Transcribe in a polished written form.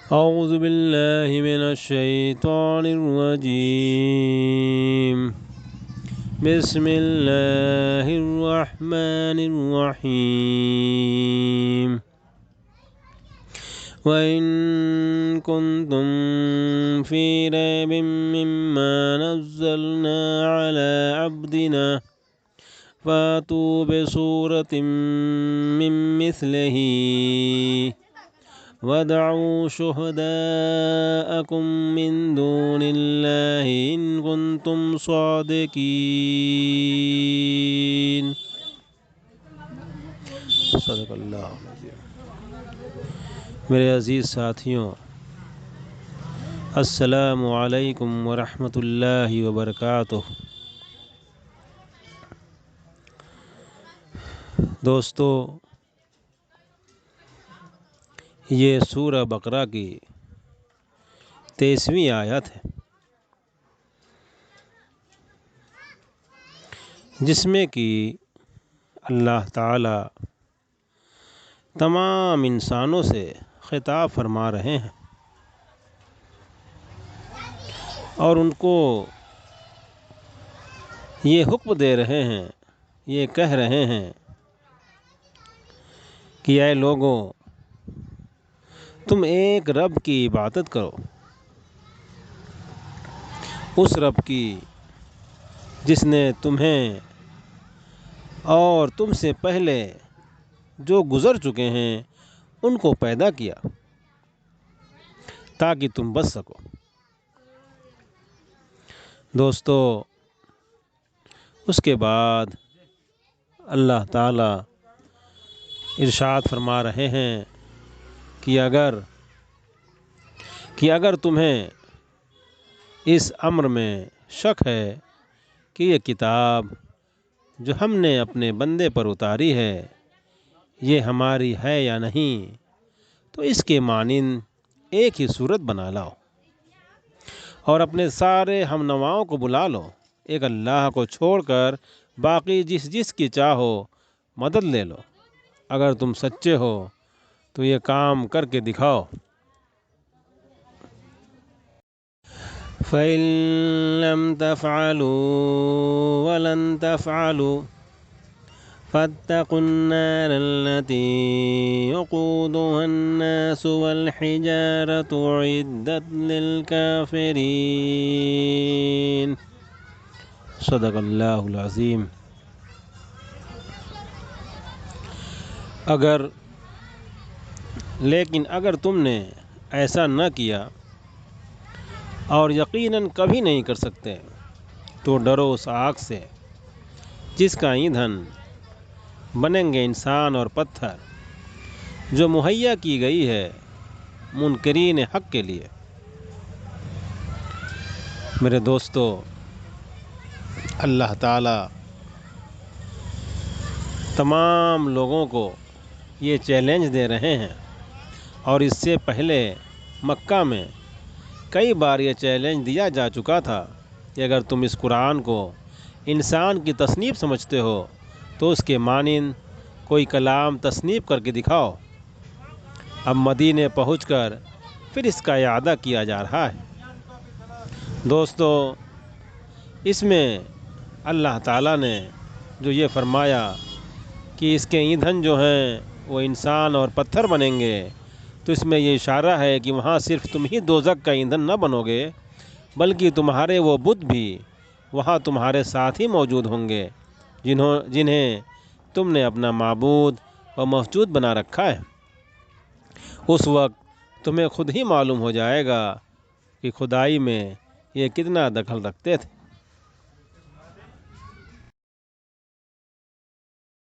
أعوذ بالله من الشيطان الرجيم بسم الله الرحمن الرحيم وإن كنتم في ريب مما نزلنا على عبدنا فأتوا بسورة من مثله وادعوا شهداءكم من دون الله إن كنتم صادقين صدق اللہ العظیم۔ میرے عزیز ساتھیوں، السلام علیکم ورحمۃ اللہ وبرکاتہ۔ دوستو، یہ سورہ بقرہ کی 23ویں آیت ہے، جس میں کہ اللہ تعالی تمام انسانوں سے خطاب فرما رہے ہیں اور ان کو یہ حکم دے رہے ہیں، یہ کہہ رہے ہیں کہ اے لوگوں، تم ایک رب کی عبادت کرو، اس رب کی جس نے تمہیں اور تم سے پہلے جو گزر چکے ہیں ان کو پیدا کیا تاکہ تم بچ سکو۔ دوستو، اس کے بعد اللہ تعالی ارشاد فرما رہے ہیں کہ اگر تمہیں اس امر میں شک ہے کہ یہ کتاب جو ہم نے اپنے بندے پر اتاری ہے یہ ہماری ہے یا نہیں، تو اس کے مانند ایک ہی صورت بنا لاؤ اور اپنے سارے ہم نواؤں کو بلا لو، ایک اللہ کو چھوڑ کر باقی جس کی چاہو مدد لے لو۔ اگر تم سچے ہو تو یہ کام کر کے دکھاؤ۔ فَإِن لَّمْ تَفْعَلُوا وَلَن تَفْعَلُوا فَاتَّقُوا النَّارَ الَّتِي وَقُودُهَا النَّاسُ وَالْحِجَارَةُ أُعِدَّتْ لِلْكَافِرِينَ صدق اللہ العظیم۔ لیکن اگر تم نے ایسا نہ کیا اور یقیناً کبھی نہیں کر سکتے تو ڈرو اس آگ سے جس کا ایندھن بنیں گے انسان اور پتھر، جو مہیا کی گئی ہے منکرین حق کے لیے۔ میرے دوستو، اللہ تعالی تمام لوگوں کو یہ چیلنج دے رہے ہیں، اور اس سے پہلے مکہ میں کئی بار یہ چیلنج دیا جا چکا تھا کہ اگر تم اس قرآن کو انسان کی تصنیف سمجھتے ہو تو اس کے مانند کوئی کلام تصنیف کر کے دکھاؤ۔ اب مدینے پہنچ کر پھر اس کا اعادہ کیا جا رہا ہے۔ دوستو، اس میں اللہ تعالیٰ نے جو یہ فرمایا کہ اس کے ایندھن جو ہیں وہ انسان اور پتھر بنیں گے، تو اس میں یہ اشارہ ہے کہ وہاں صرف تم ہی دوزخ کا ایندھن نہ بنو گے، بلکہ تمہارے وہ بت بھی وہاں تمہارے ساتھ ہی موجود ہوں گے جنہیں تم نے اپنا معبود و مسجود بنا رکھا ہے۔ اس وقت تمہیں خود ہی معلوم ہو جائے گا کہ خدائی میں یہ کتنا دخل رکھتے تھے۔